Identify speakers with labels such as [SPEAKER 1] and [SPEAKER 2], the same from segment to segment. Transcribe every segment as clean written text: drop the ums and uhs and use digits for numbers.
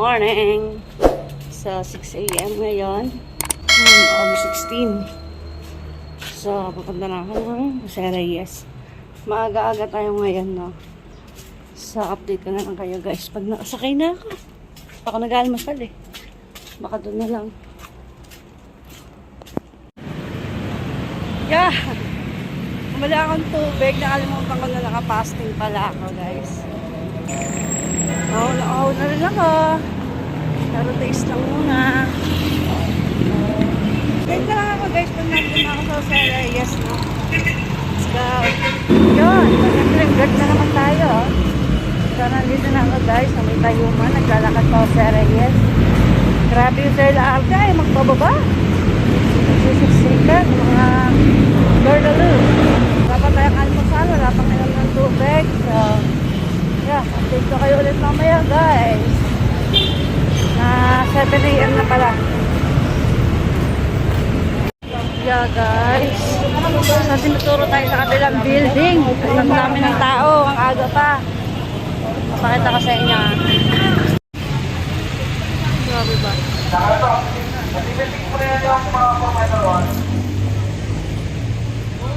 [SPEAKER 1] morning! Sa 6 a.m. ngayon, August 16. So, papunta na ako ng Jose Reyes. Maaga-aga tayo ngayon, no? So, update ko na lang kayo, guys. Pag nakasakay na ako, ako nag-almasal eh. Baka doon na lang. Yeah! Umala akong tubig. Nakalimutan ko na nakapasting pala ako, guys. Oo na rin ako. Pero taste lang muna. Ganyan lang ako, guys. Pag nandun ako sa Jose Reyes, no? Let's go. Yun. Nag-trigger na naman tayo. So, nandito na ako, guys. Sa may tayuman. Naglalakad sa Jose Reyes. Grabe yung Sir Larga eh. Magpababa. Nagsisiksikan. Mga Gordaloo. Dapat tayong almusal. Wala pang inom ng tubig. So, yeah. Update ko kayo ulit mamaya, guys. Na 7 a.m. na pala. Yeah, guys. So, tinuturo tayo sa kabilang building. Ang dami ng tao. Ang aga pa. Papakita ko sa inyo. Grabe ba?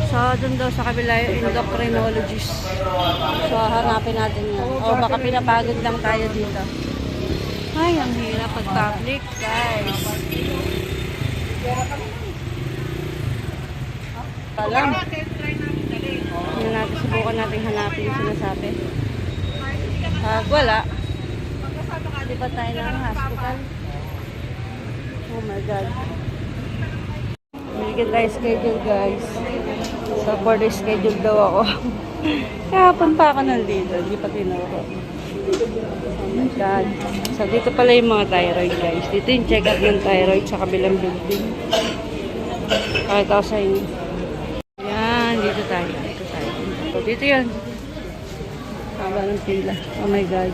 [SPEAKER 1] So, dun daw sa kabila yung endocrinologist. So, hanapin natin yan. O baka pinapagod lang tayo dito. Ay, ang hirap pag-public, guys. Alam. Hindi natin subukan natin hanapin yung sinasabi. Pag wala, di ba tayo ng hospital? Oh my God. Bigyan tayo schedule, guys. So, for the schedule daw ako. Kahapon pa ako nandito. Hindi pa tinuro. Oh my God. So, dito pala yung mga thyroid, guys. Dito yung check-up ng thyroid sa kabilang building. Pakita ko sa inyo. Yan, dito tayo. Dito tayo. So, dito yun. Haba ng pila. Oh my God.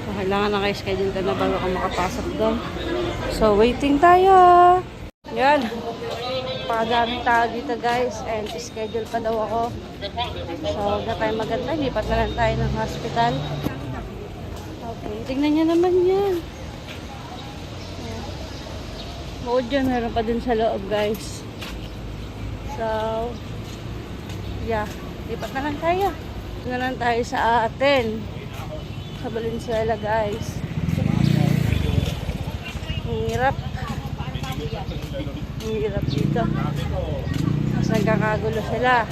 [SPEAKER 1] So, kailangan na kayo schedule ka na bago ka makapasok doon. So, waiting tayo. Yan. Pakadaming tao dito, guys. And schedule pa daw ako. So, huwag na tayo maganda. Lipat na lang tayo ng hospital. Okay. Tingnan nyo naman yan. Bukod dyan, meron pa dun sa loob, guys. So, yeah. Lipat na lang tayo. Lipat na lang tayo sa atin. Sa Valenzuela, guys. Ang hirap. Ang hirap dito. Mas nagkakagulo sila.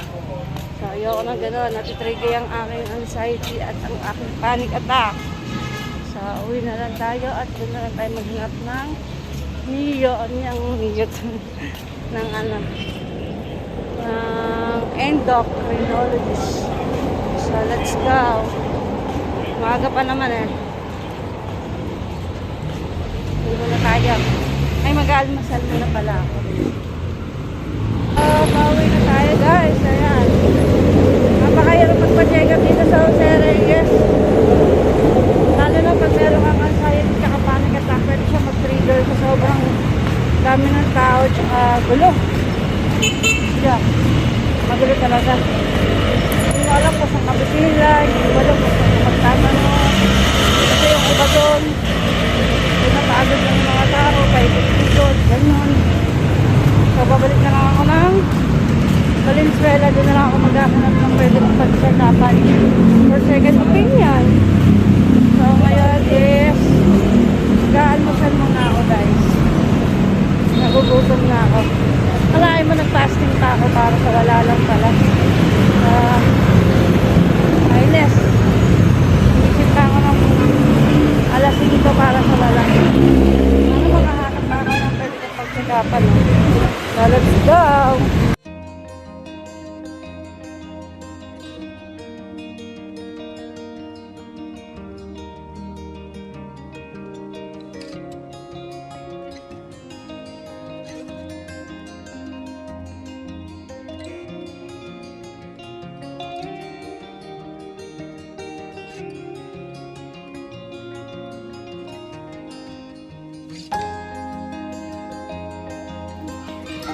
[SPEAKER 1] So, ayoko na gano'n. Natitrigger ang aking anxiety at ang aking panic attack. So, uwi na lang tayo at doon na lang tayo maghanap ng ng ano, ng endocrinologist. So, let's go. Maaga pa naman eh. Hindi na tayo. Ay, mag-almasal na pala ako. Pauwi na tayo, guys. Ayan. Napakahirap magpa-check up dito sa Jose Reyes. Lalo na pag meron kang anxiety tsaka panic attack, pwede siya mag-trigger sa sobrang dami ng tao tsaka gulo. Yeah. Magulo talaga. Hindi mo alam kung saan kabisila, hindi mo alam kung saan magtatanong. Kasi yung iba doon, pinapagod lang yung mga tao, paikot-ikot, ganyan. So, babalik na lang ako ng Valenzuela. Doon na lang ako maghahanap ng pwede kong pagsalapan for second opinion. So, ngayon is mag-aalmusal muna ako, guys. Nagugutom na ako. Alain mo, nag-fasting pa ako para sa wala lang pala. Aynes. Isip pa ako ng alas 5 para sa wala. Ano makahanap pa ako ng pwede kong pagsagapan, no? So, let's go!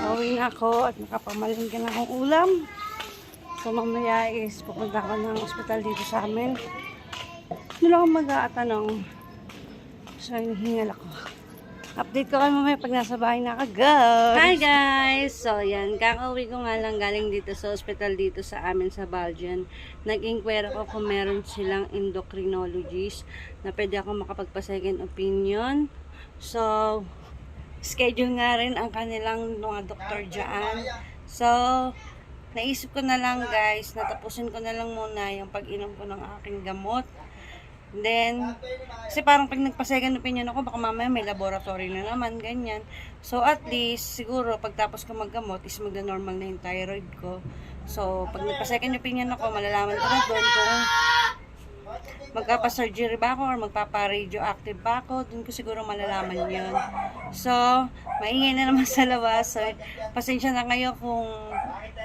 [SPEAKER 1] Pauwi na ako at nakapamalinggan na akong ulam. So mamaya is pupunta ako ng ospital dito sa amin. Doon ako mag-aatanong So, hinihingal ako. Update ko kayo mamaya pag nasa bahay na ako, Hi guys! So, yan. Kakauwi ko nga lang galing dito sa hospital dito sa amin sa Baljan. Nag-inquire ako kung meron silang endocrinologist na pwede ako makapagpa-second opinion. So, schedule nga rin ang kanilang mga doktor dyan. So, naisip ko na lang guys, natapusin ko na lang muna yung pag-inom ko ng aking gamot. Then, kasi parang pag nagpa-second opinion ako, baka mamaya may laboratory na naman, ganyan. So, at least, siguro, pagtapos ko maggamot, is magna-normal na yung thyroid ko. So, pag nagpa-second opinion ako, malalaman ko na doon kung magpapa-surgery ba ako or magpapa-radioactive ba ako. Doon ko siguro malalaman yun. So, maingay na naman sa labas. So, pasensya na kayo kung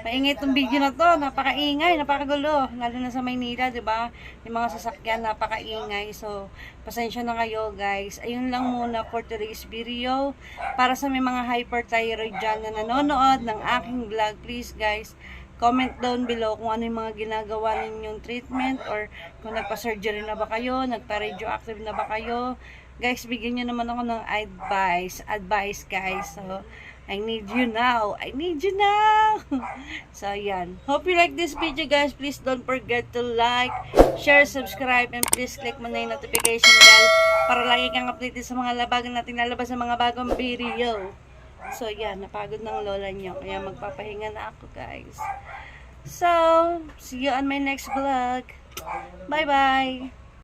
[SPEAKER 1] maingay itong video na to. Napakaingay, napakagulo. Lalo na sa Maynila, di ba? Yung mga sasakyan, napakaingay. So, pasensya na kayo, guys. Ayun lang muna for today's video. Para sa may mga hyperthyroid dyan na nanonood ng aking vlog, please, guys, comment down below kung ano yung mga ginagawa ninyong treatment or kung nagpa-surgery na ba kayo, nagpa-radioactive na ba kayo. Guys, bigyan nyo naman ako ng advice guys. So, I need you now. I need you now. So, yan. Hope you like this video guys. Please don't forget to like, share, subscribe, and please click mo na yung notification bell para lagi kang updated sa mga labagan natin lalabas sa mga bagong video. So, yan. Napagod ng lola nyo. Kaya magpapahinga na ako, guys. So, see you on my next vlog. Bye-bye!